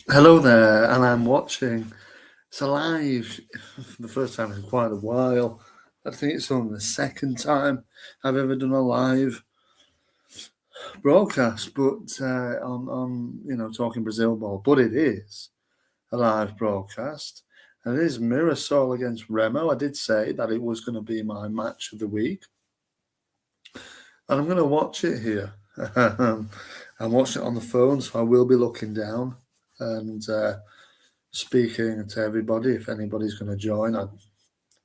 Hello there, and I'm watching. It's a live for the first time in quite a while. I think it's only the second time I've ever done a live broadcast, but on talking Brazil ball. But it is a live broadcast, and it is Mirassol against Remo. I did say that it was going to be my match of the week, and I'm going to watch it here. I'm watching it on the phone, so I will be looking down and speaking to everybody. If anybody's going to join, I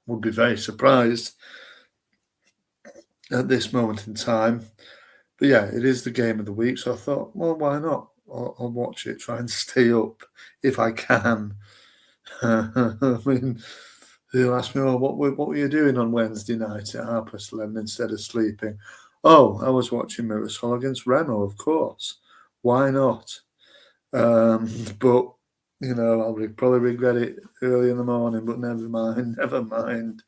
would be very surprised at this moment in time. But yeah, it is the game of the week, so I thought, well, why not? I'll watch it, try and stay up if I can. I mean, he'll ask me, oh, what were you doing on Wednesday night at 11:30 instead of sleeping? Oh, I was watching Mirassol against Remo, of course. Why not? But I'll probably regret it early in the morning. But never mind, never mind.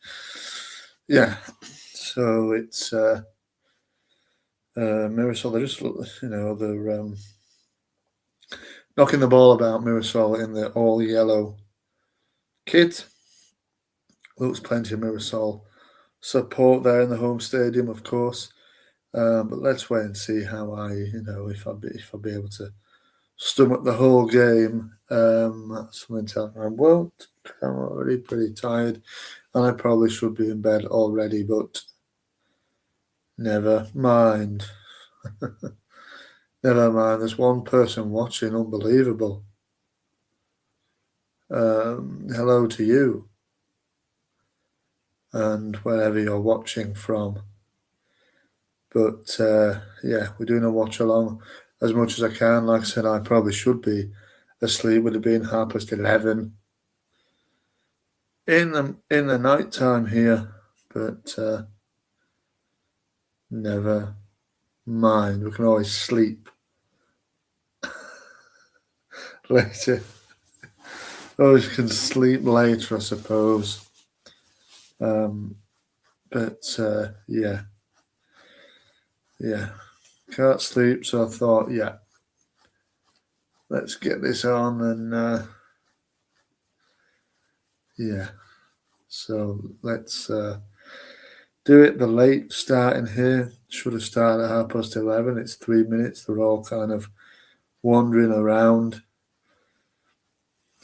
Yeah, so it's Mirassol. They're just they're knocking the ball about. Mirassol in the all yellow kit. Looks plenty of Mirassol support there in the home stadium, of course. But let's wait and see how if I'll be able to stomach the whole game. Something telling me I won't. I'm already pretty tired, and I probably should be in bed already. But never mind. Never mind. There's one person watching. Unbelievable. Hello to you, and wherever you're watching from. But yeah, we're doing a watch along as much as I can. Like I said, I probably should be asleep. Would have been 11:30 in the night time here, but never mind. We can always sleep later. Always can sleep later, I suppose. But yeah, can't sleep. So I thought, yeah, let's get this on and yeah. So let's do it. The late starting here should have started at 11:30. It's 3 minutes. They're all kind of wandering around.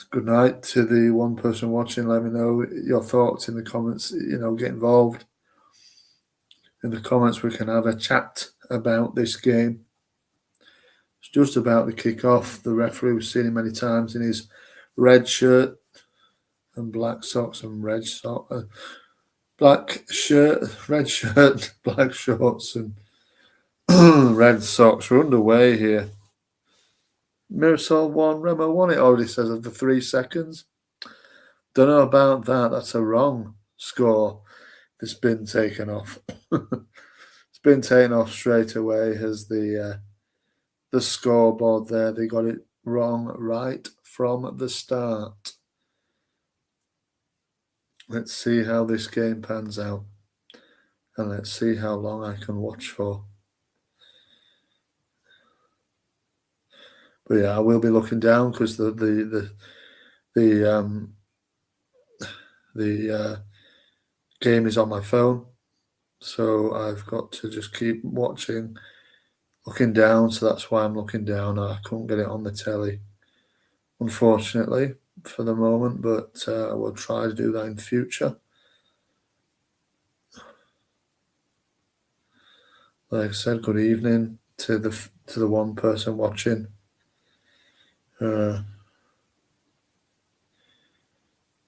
Good night to the one person watching. Let me know your thoughts in the comments. Get involved in the comments. We can have a chat about this game. It's just about to kick off. The referee, we've seen him many times in his red shirt and black socks and red sock, black shirt, red shirt, black shorts and red socks. We're underway here. Mirassol 1, Remo 1, it already says of the 3 seconds. Don't know about that. That's a wrong score that's been taken off. It's been taken off straight away as the scoreboard there. They got it wrong right from the start. Let's see how this game pans out. And let's see how long I can watch for. But yeah, I will be looking down because the game is on my phone, so I've got to just keep watching, looking down. So that's why I'm looking down. I couldn't get it on the telly, unfortunately, for the moment, but I will try to do that in future. Like I said, good evening to the one person watching.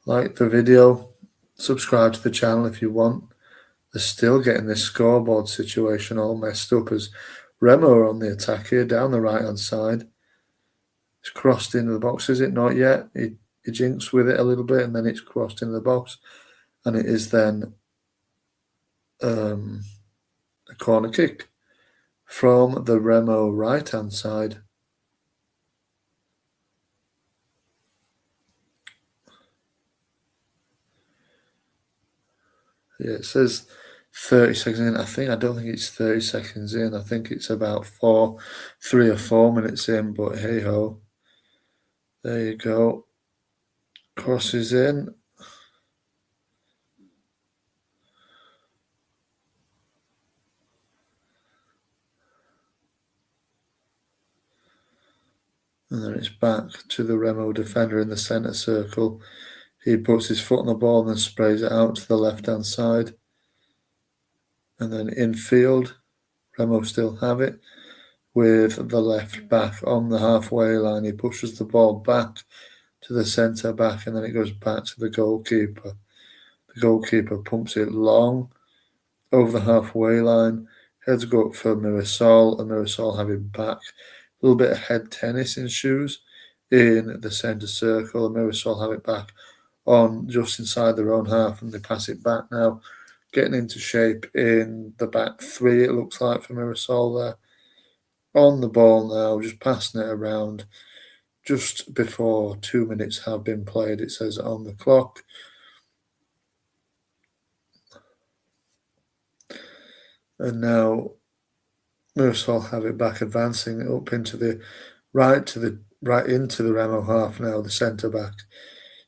Like the video, subscribe to the channel if you want. They're still getting this scoreboard situation all messed up as Remo are on the attack here down the right hand side. It's crossed into the box, is it? Not yet. He jinxed with it a little bit and then it's crossed into the box. And it is then a corner kick from the Remo right hand side. Yeah, it says 30 seconds in. I don't think it's 30 seconds in. I think it's about 3 or 4 minutes in, but hey ho. There you go. Crosses in. And then it's back to the Remo defender in the centre circle. He puts his foot on the ball and then sprays it out to the left-hand side. And then infield, Remo still have it with the left back on the halfway line. He pushes the ball back to the centre back and then it goes back to the goalkeeper. The goalkeeper pumps it long over the halfway line. Heads go up for Mirassol and Mirassol have it back. A little bit of head tennis ensues in the centre circle and Mirassol have it back on just inside their own half and they pass it back now. Getting into shape in the back three, it looks like, for Mirassol there. On the ball now, just passing it around just before 2 minutes have been played, it says on the clock. And now Mirassol have it back, advancing up into the right into the Remo half now, the centre back.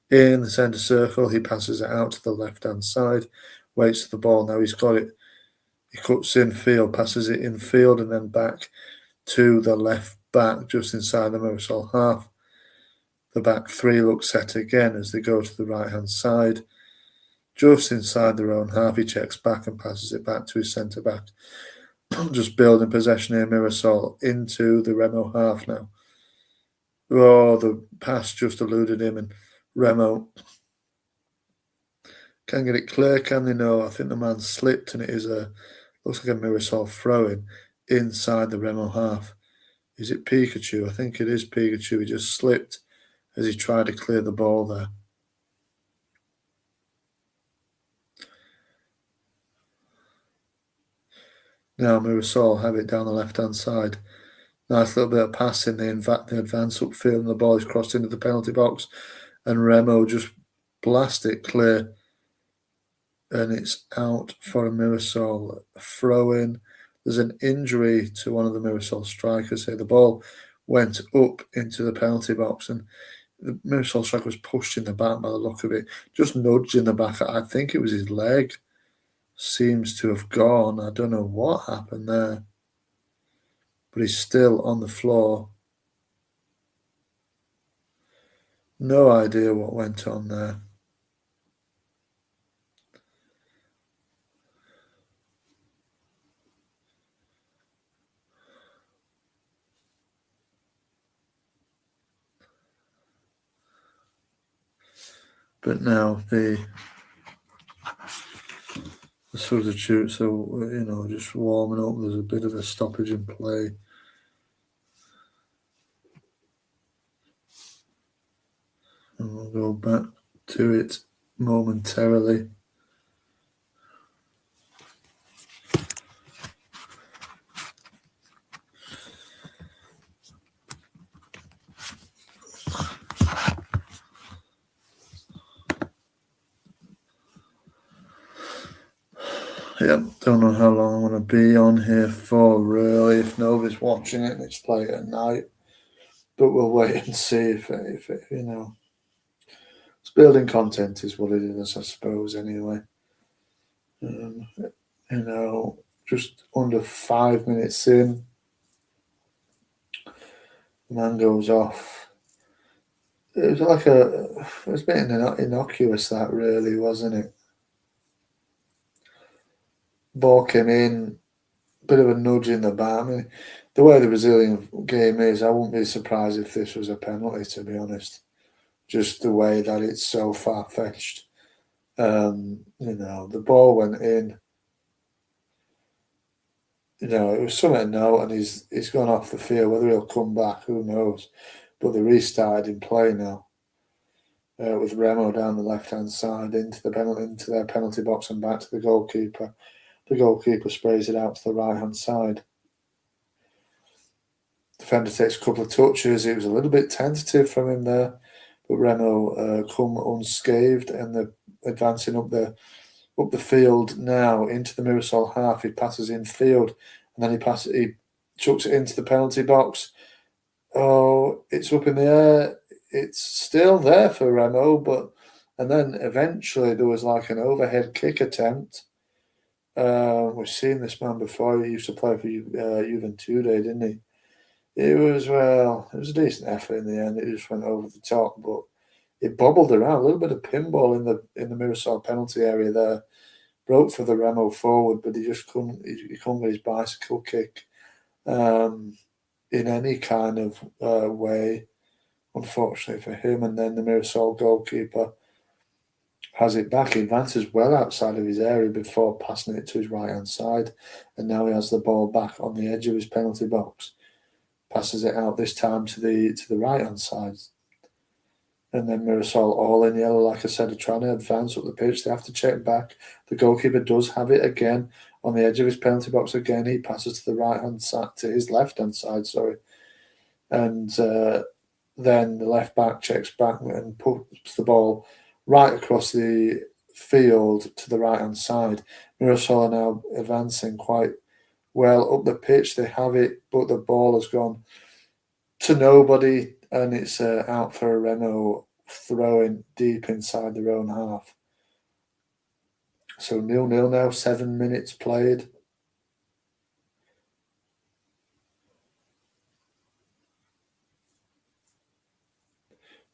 In the centre circle, he passes it out to the left-hand side, waits for the ball. Now he's got it. He cuts in field, passes it in field, and then back to the left back, just inside the Mirassol half. The back three look set again as they go to the right-hand side. Just inside their own half, he checks back and passes it back to his centre back. Just building possession here, Mirassol into the Remo half now. Oh, the pass just eluded him, and Remo can't get it clear, can they? No, I think the man slipped, and it is looks like a Mirassol throw-in inside the Remo half. Is it Pikachu? I think it is Pikachu. He just slipped as he tried to clear the ball there. Now Mirassol have it down the left-hand side. Nice little bit of passing. They advance upfield and the ball is crossed into the penalty box. And Remo just blast it clear. And it's out for a Mirassol throw-in. There's an injury to one of the Mirassol strikers here. The ball went up into the penalty box and the Mirassol striker was pushed in the back by the look of it. Just nudged in the back. I think it was his leg. Seems to have gone. I don't know what happened there. But he's still on the floor. No idea what went on there. But now the substitutes are, just warming up. There's a bit of a stoppage in play. And we'll go back to it momentarily. Yeah, don't know how long I'm going to be on here for, really, if nobody's watching it and it's played at night. But we'll wait and see if it's building content is what it is, I suppose, anyway. Just under 5 minutes in, the man goes off. It was it was a bit innocuous, that really, wasn't it? Ball came in, bit of a nudge in the back. I mean, the way the Brazilian game is, I wouldn't be surprised if this was a penalty, to be honest. Just the way that it's so far-fetched. The ball went in. It was something to note, and he's gone off the field. Whether he'll come back, who knows? But they restarted in play now. With Remo down the left-hand side into their penalty box and back to the goalkeeper. The goalkeeper sprays it out to the right-hand side. Defender takes a couple of touches. It was a little bit tentative from him there, but Remo come unscathed, and they're advancing up the field now into the Mirassol half. He passes in field, and then he chucks it into the penalty box. Oh, it's up in the air. it's still there for Remo, and then eventually there was like an overhead kick attempt. We've seen this man before. He used to play for Juventude, didn't he? It was a decent effort in the end. It just went over the top, but it bobbled around a little bit of pinball in the Mirassol penalty area there. Broke for the Remo forward, but he just couldn't. He couldn't get his bicycle kick in any kind of way, unfortunately for him. And then the Mirassol goalkeeper has it back. He advances well outside of his area before passing it to his right hand side, and now he has the ball back on the edge of his penalty box. Passes it out this time to the right hand side. And then Mirassol, all in yellow, like I said, are trying to advance up the pitch. They have to check back. The goalkeeper does have it again on the edge of his penalty box again. He passes to the right hand side, to his left hand side, sorry. And then the left back checks back and puts the ball right across the field to the right hand side. Mirassol are now advancing quite well up the pitch. They have it, but the ball has gone to nobody, and it's out for a Remo throwing deep inside their own half. So 0-0 now, 7 minutes played.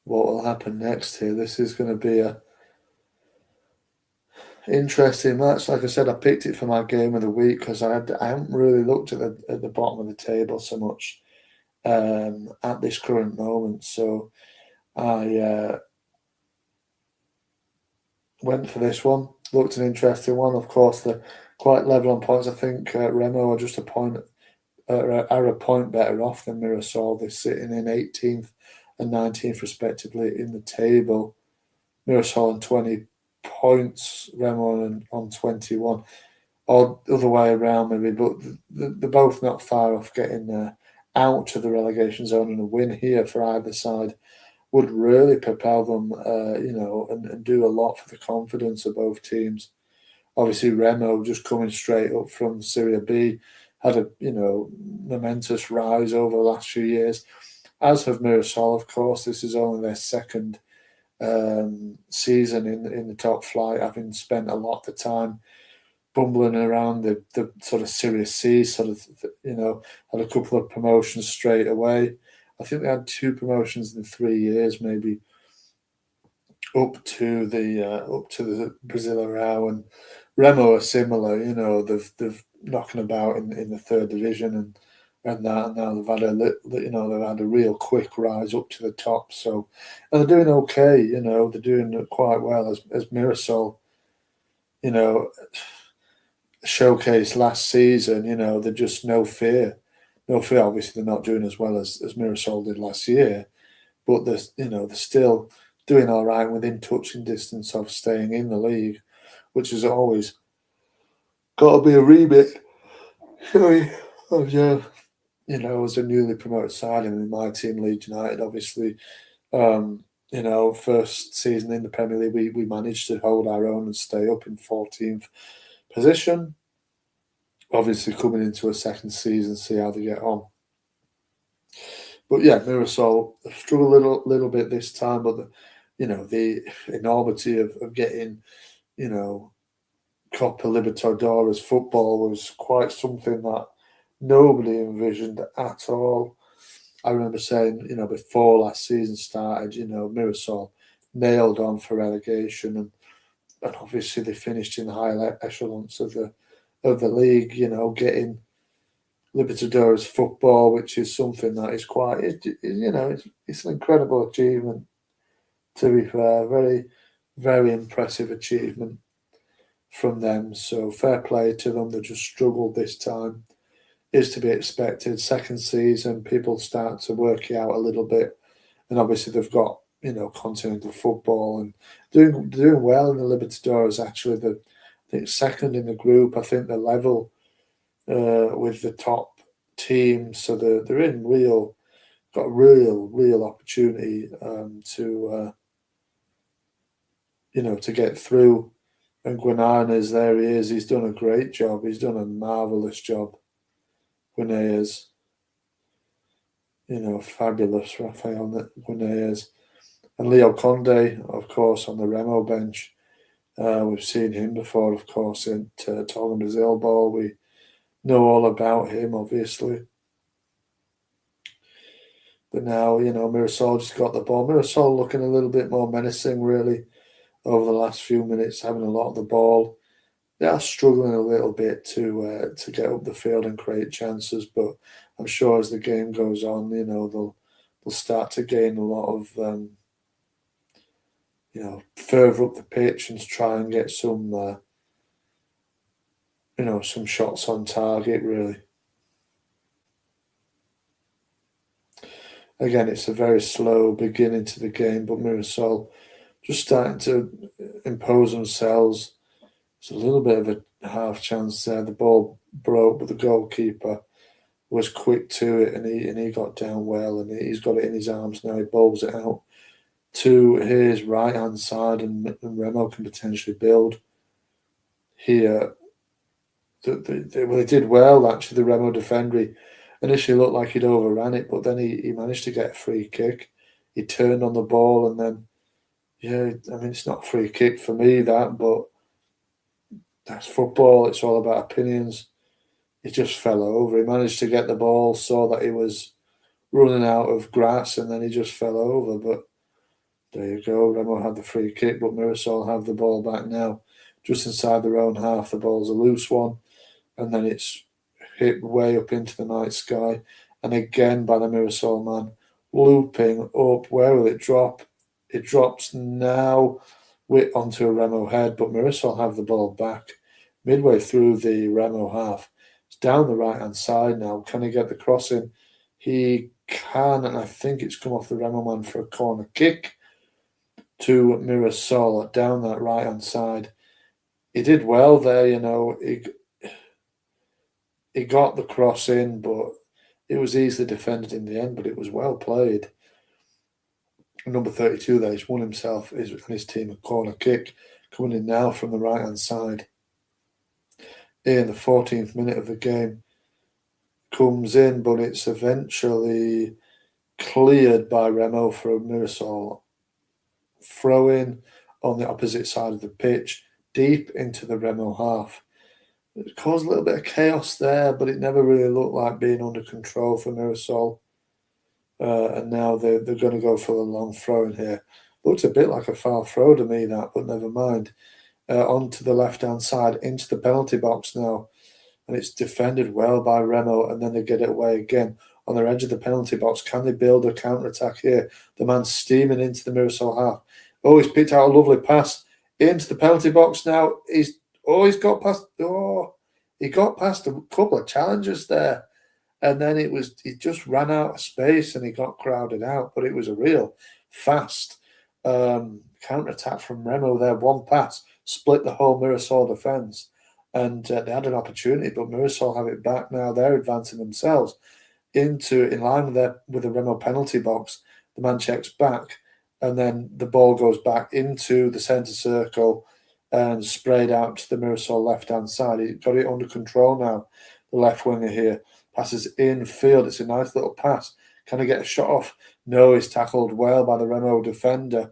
What will happen next here? This is going to be a interesting match. Like I said, I picked it for my game of the week because I haven't really looked at the bottom of the table so much at this current moment. So I went for this one. Looked an interesting one. Of course, they're quite level on points. I think Remo are just a point better off than Mirassol. They're sitting in 18th and 19th respectively in the table. Mirassol on 20 points, Remo on 21. Or the other way around maybe, but they're both not far off getting out to the relegation zone, and a win here for either side would really propel them, and do a lot for the confidence of both teams. Obviously, Remo just coming straight up from Serie B had a momentous rise over the last few years, as have Mirassol. Of course, this is only their second season in the top flight, having spent a lot of the time bumbling around the sort of Serie C, had a couple of promotions straight away. I think they had 2 promotions in 3 years, maybe up to the Brasileirão, and Remo are similar. They've knocking about in the 3rd division and that. And now they've had a real quick rise up to the top. So, and they're doing okay. They're doing quite well as Mirassol. Showcase last season. They're just no fear. Obviously, they're not doing as well as Mirassol did last year, but they're still doing all right within touching distance of staying in the league, which has always got to be a remit. As a newly promoted side in my team, Leeds United, obviously, first season in the Premier League, we managed to hold our own and stay up in 14th position. Obviously, coming into a second season, see how they get on. But yeah, Mirassol struggled a little bit this time, but the enormity of getting, Copa Libertadores football was quite something that nobody envisioned at all. I remember saying, before last season started, Mirassol nailed on for relegation, and obviously they finished in the higher echelons of the league, getting Libertadores football, which is something that is quite, it's an incredible achievement, to be fair. Very, very impressive achievement from them. So fair play to them. They just struggled this time. Is to be expected. Second season, people start to work it out a little bit. And obviously they've got, continental football and doing well in the Libertadores. Actually, I think second in the group. I think they're level with the top teams, so they're in got a real opportunity to get through. And Guananes, there he is. He's done a great job. He's done a marvelous job. Guananes, fabulous, Rafael Guananes. And Leo Conde, of course, on the Remo bench. We've seen him before, of course, at Tottenham Brazil ball. We know all about him, obviously. But now, Mirassol just got the ball. Mirassol looking a little bit more menacing, really, over the last few minutes, having a lot of the ball. They are struggling a little bit to get up the field and create chances, but I'm sure as the game goes on, they'll start to gain a lot of further up the pitch and try and get some some shots on target, really. Again, it's a very slow beginning to the game, but Mirassol just starting to impose themselves. It's a little bit of a half chance there. The ball broke, but the goalkeeper was quick to it, and he got down well, and he's got it in his arms now. He bowls it out to his right hand side, and Remo can potentially build here. They did well, actually. The Remo defender initially looked like he'd overran it, but then he managed to get a free kick. He turned on the ball, and then it's not a free kick for me, but that's football. It's all about opinions. He just fell over. He managed to get the ball, saw that he was running out of grass, and then he just fell over. But there you go. Remo had the free kick, but Mirassol have the ball back now, just inside their own half. The ball's a loose one, and then it's hit way up into the night sky, and again by the Mirassol man, looping up. Where will it drop? It drops now onto a Remo head, but Mirassol have the ball back midway through the Remo half. It's down the right hand side now. Can he get the cross in? He can, and I think it's come off the Remo man for a corner kick to Mirassol down that right hand side. He did well there, he got the cross in, but it was easily defended in the end, but it was well played. Number 32 there, he's won himself and his team a corner kick coming in now from the right hand side. In the 14th minute of the game, comes in, but it's eventually cleared by Remo for a Mirassol throw in on the opposite side of the pitch, deep into the Remo half. It caused a little bit of chaos there, but it never really looked like being under control for Mirassol. And now they're going to go for the long throw in here. Looks a bit like a foul throw to me, that, but never mind. Onto the left-hand side, into the penalty box now. And it's defended well by Remo, and then they get it away again on the edge of the penalty box. Can they build a counter-attack here? The man's steaming into the Mirassol half. Oh, he's picked out a lovely pass into the penalty box now. He's got past. Oh, he got past a couple of challenges there, and then he just ran out of space and he got crowded out. But it was a real fast counter attack from Remo there. One pass split the whole Mirassol defence, and they had an opportunity, but Mirassol have it back now. They're advancing themselves in line with the Remo penalty box. The man checks back, and then the ball goes back into the centre circle and sprayed out to the Mirassol left-hand side. He's got it under control now, the left winger here. Passes infield. It's a nice little pass. Can he get a shot off? No, he's tackled well by the Remo defender.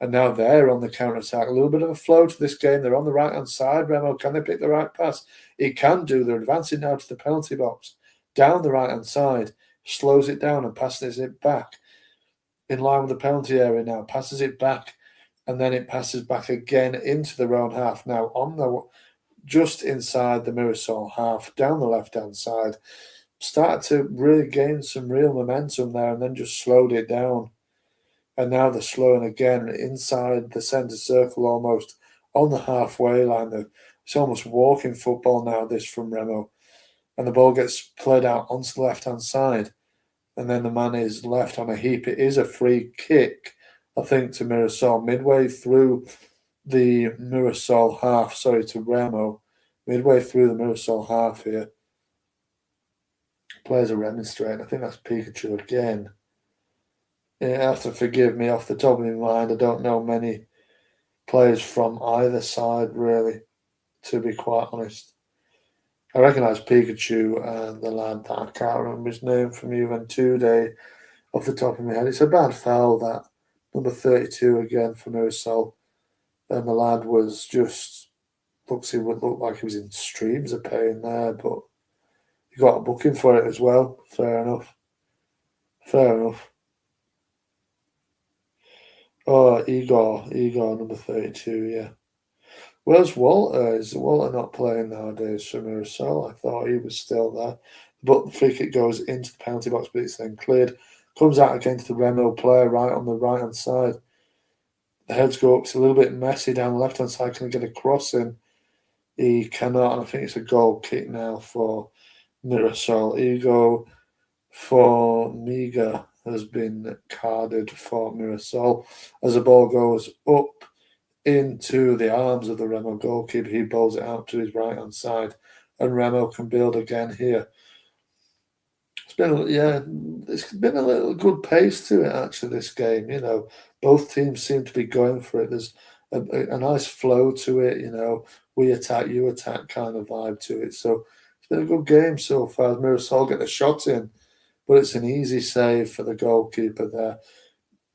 And now they're on the counter-attack. A little bit of a flow to this game. They're on the right-hand side. Remo, can they pick the right pass? He can do. They're advancing now to the penalty box. Down the right-hand side. Slows it down and passes it back. In line with the penalty area now. Passes it back. And then it passes back again into their own half. Now just inside the Mirassol half, down the left-hand side. Started to really gain some real momentum there and then just slowed it down. And now they're slowing again inside the centre circle, almost on the halfway line. It's almost walking football now, this from Remo. And the ball gets played out onto the left-hand side. And then the man is left on a heap. It is a free kick, I think, to Mirassol. Midway through the Mirassol half, to Remo. Midway through the Mirassol half here. Players are remonstrating. I think that's Pikachu again. You have to forgive me off the top of my mind. I don't know many players from either side, really, to be quite honest. I recognise Pikachu and the lad that I can't remember his name from Juventude off the top of my head. It's a bad foul, that. Number 32 again for Mirassol. And the lad was just, he would look like he was in streams of pain there, but he got a booking for it as well. Fair enough. Fair enough. Oh, Igor, number 32, yeah. Where's Walter? Is Walter not playing nowadays for Mirassol? I thought he was still there. But the free kick goes into the penalty box, but it's then cleared. Comes out against the Remo player right on the right-hand side. The heads go up. It's a little bit messy down the left-hand side. Can he get a cross in? He cannot, and I think it's a goal kick now for Mirassol. Ego for Miga has been carded for Mirassol as the ball goes up into the arms of the Remo goalkeeper. He bowls it out to his right-hand side, and Remo can build again here. It's been a little good pace to it actually. This game, both teams seem to be going for it. There's a nice flow to it. We attack, you attack kind of vibe to it. So it's been a good game so far. Mirassol get the shot in, but it's an easy save for the goalkeeper there.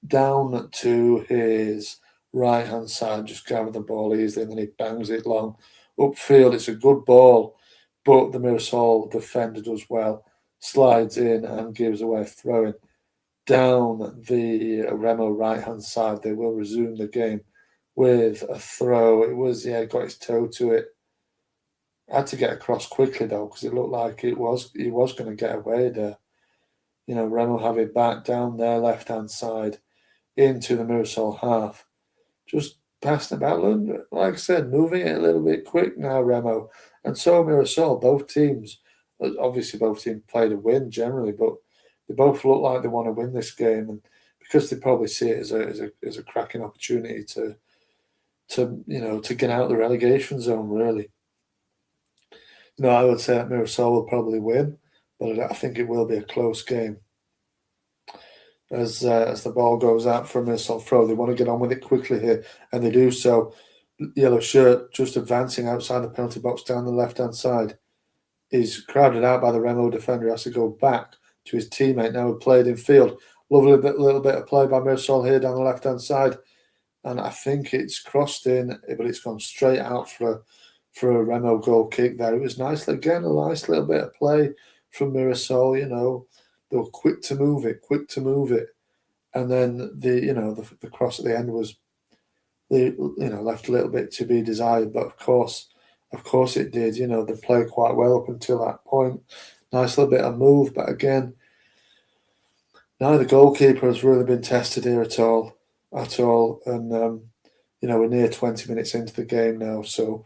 Down to his right-hand side, just grabs the ball easily, and then he bangs it long. Upfield, it's a good ball, but the Mirassol defender does well, slides in and gives away a throw-in. Down the Remo right-hand side, they will resume the game with a throw. It was, got his toe to it. Had to get across quickly, though, because it looked like he was going to get away there. Remo have it back down their left-hand side into the Mirassol half. Just passed about, like I said, moving it a little bit quick now, Remo. And so Mirassol, both teams play to win generally, but they both look like they want to win this game, and because they probably see it as a cracking opportunity to get out of the relegation zone, really. I would say that Mirassol will probably win, but I think it will be a close game. As the ball goes out for a Mirassol throw, they want to get on with it quickly here, and they do so. Yellow shirt just advancing outside the penalty box down the left-hand side. He's crowded out by the Remo defender. He has to go back to his teammate. Now he played in field. Lovely little bit of play by Mirassol here down the left-hand side. And I think it's crossed in, but it's gone straight out for a Remo goal kick there. It was nice, again, a nice little bit of play from Mirassol, They were quick to move it. And then the cross at the end was left a little bit to be desired, but of course it did. They played quite well up until that point. Nice little bit of move, but again, now the goalkeeper has really been tested here at all. And we're near 20 minutes into the game now, so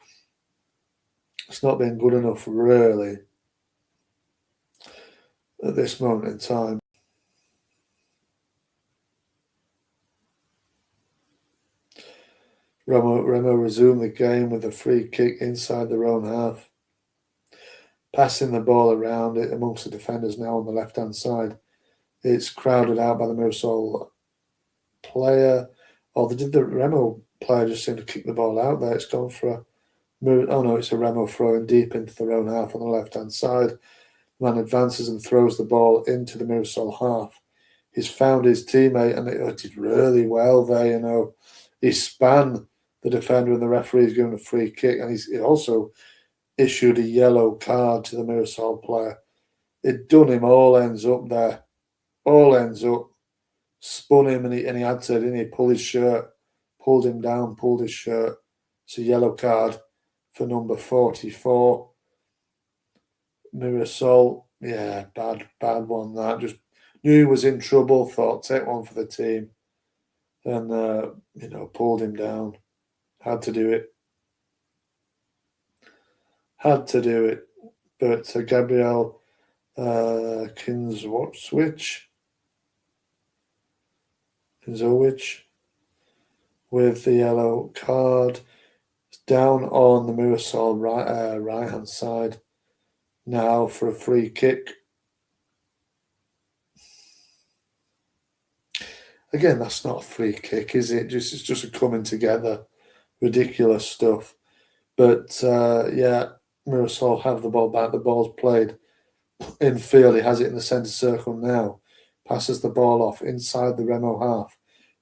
it's not been good enough really at this moment in time. Remo resumed the game with a free kick inside their own half. Passing the ball around it amongst the defenders now on the left-hand side. It's crowded out by the Mirassol player. The Remo player just seemed to kick the ball out there. It's gone for it's a Remo throwing deep into their own half on the left-hand side. The man advances and throws the ball into the Mirassol half. He's found his teammate, and it did really well there, He span the defender, and the referee's given a free kick, and he also issued a yellow card to the Mirassol player. It done him all ends up there. All ends up. Spun him, and he had to, didn't he, pull his shirt, pulled him down, pulled his shirt. It's a yellow card for number 44. Mirassol, bad one that. Just knew he was in trouble, thought take one for the team, and pulled him down. Had to do it. But Gabriel Kinzowicz with the yellow card. Down on the Mirassol right-hand side now for a free kick. Again, that's not a free kick, is it? It's just a coming together. Ridiculous stuff. But, Mirassol have the ball back. The ball's played in field. He has it in the centre circle now. Passes the ball off inside the Remo half.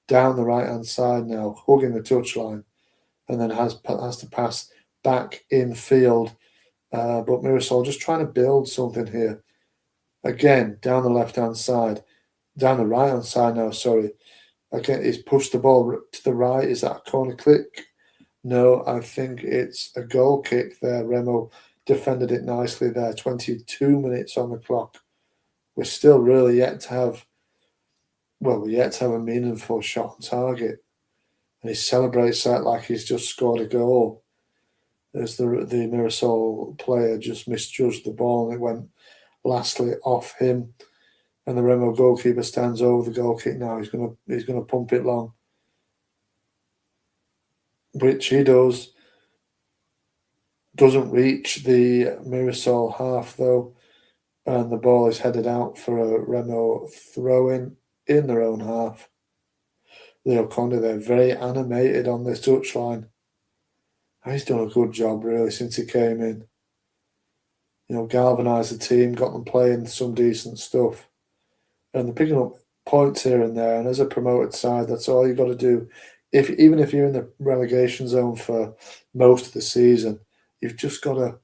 down the right-hand side now, hugging the touchline, and then has to pass back in field. But Mirassol just trying to build something here. Again, down the left-hand side, down the right-hand side now, sorry. Again, he's pushed the ball to the right. Is that a corner kick? No, I think it's a goal kick there. Remo defended it nicely there. 22 minutes on the clock. We're still really yet to have a meaningful shot on target. And he celebrates that like he's just scored a goal. As the Mirassol player just misjudged the ball and it went lastly off him. And the Remo goalkeeper stands over the goal kick now. He's gonna pump it long, which he does. Doesn't reach the Mirassol half though, and the ball is headed out for a Remo throw-in their own half. Leo Conde, they're very animated on this touchline. He's done a good job really since he came in. Galvanised the team, got them playing some decent stuff. And they're picking up points here and there. And as a promoted side, that's all you've got to do. Even if you're in the relegation zone for most of the season, you've just got to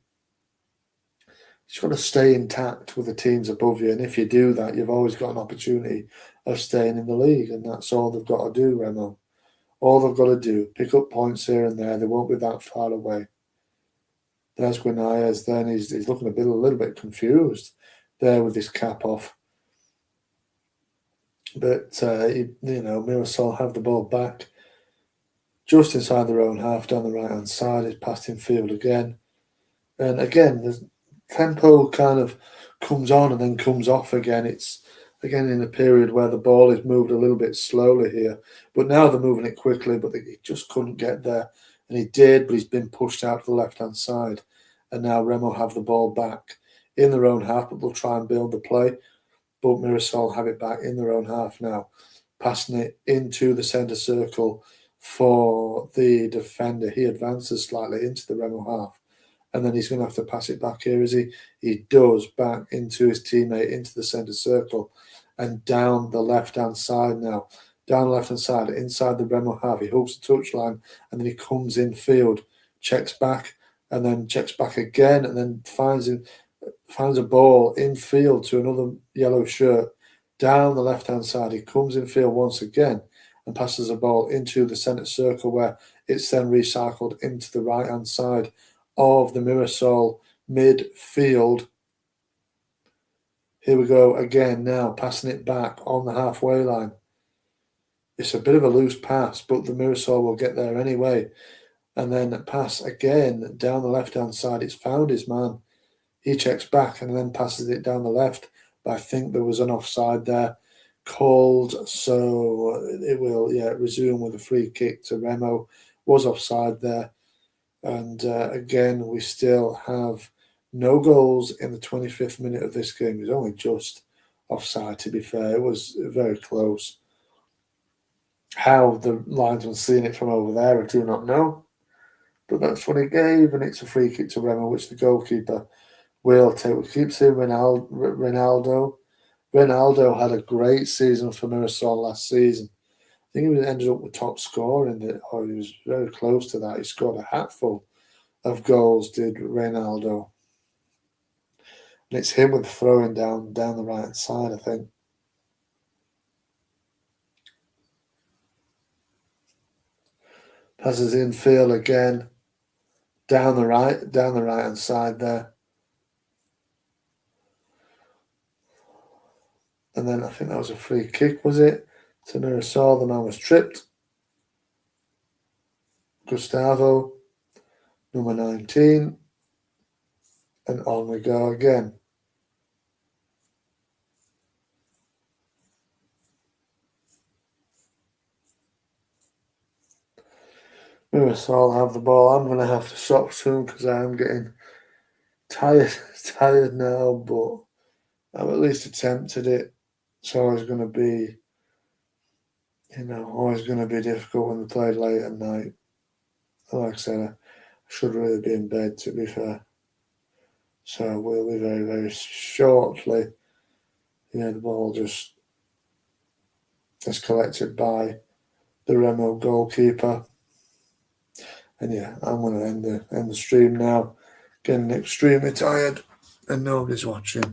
stay intact with the teams above you. And if you do that, you've always got an opportunity of staying in the league. And that's all they've got to do, Remo. All they've got to do, pick up points here and there. They won't be that far away. There's Guinaez then. He's looking a little bit confused there with his cap off. But, Mirassol have the ball back just inside their own half down the right-hand side. It's passed in field again. And again, the tempo kind of comes on and then comes off again. It's, again, in a period where the ball is moved a little bit slowly here. But now they're moving it quickly, but he just couldn't get there. And he did, but he's been pushed out to the left-hand side. And now Remo have the ball back in their own half, but they'll try and build the play. But Mirassol have it back in their own half now, passing it into the centre circle for the defender. He advances slightly into the Remo half. And then he's going to have to pass it back here, is he? He does, back into his teammate, into the centre circle, and down the left-hand side now. Down the left-hand side, inside the Remo half. He hooks the touchline, and then he comes in field, checks back, and then checks back again, and then finds a ball in field to another yellow shirt. Down the left-hand side, he comes in field once again and passes the ball into the centre circle where it's then recycled into the right-hand side of the Mirassol midfield. Here we go again now, passing it back on the halfway line. It's a bit of a loose pass, but the Mirassol will get there anyway. And then pass again down the left-hand side. It's found his man. He checks back and then passes it down the left. But I think there was an offside there called, so it will resume with a free kick to Remo. Was offside there. And again, we still have no goals in the 25th minute of this game. It was only just offside, to be fair. It was very close. How the linesman's seen it from over there, I do not know. But that's what he gave, and it's a free kick to Remo, which the goalkeeper will take. We keep seeing Ronaldo. Ronaldo had a great season for Mirassol last season. I think he ended up with top scorer he was very close to that. He scored a hatful of goals, did Ronaldo. And it's him with throwing down the right side, I think. Passes in field again. Down the right hand side there. And then I think that was a free kick, was it? To Mirassol, the man was tripped. Gustavo, number 19. And on we go again. Mirassol have the ball. I'm going to have to stop soon because I'm getting tired now, but I've at least attempted it. It's always going to be, difficult when they play late at night. Like I said, I should really be in bed, to be fair. So we'll be very, very shortly. The ball just is collected by the Remo goalkeeper. And yeah, I'm going to end the stream now. Getting extremely tired and nobody's watching.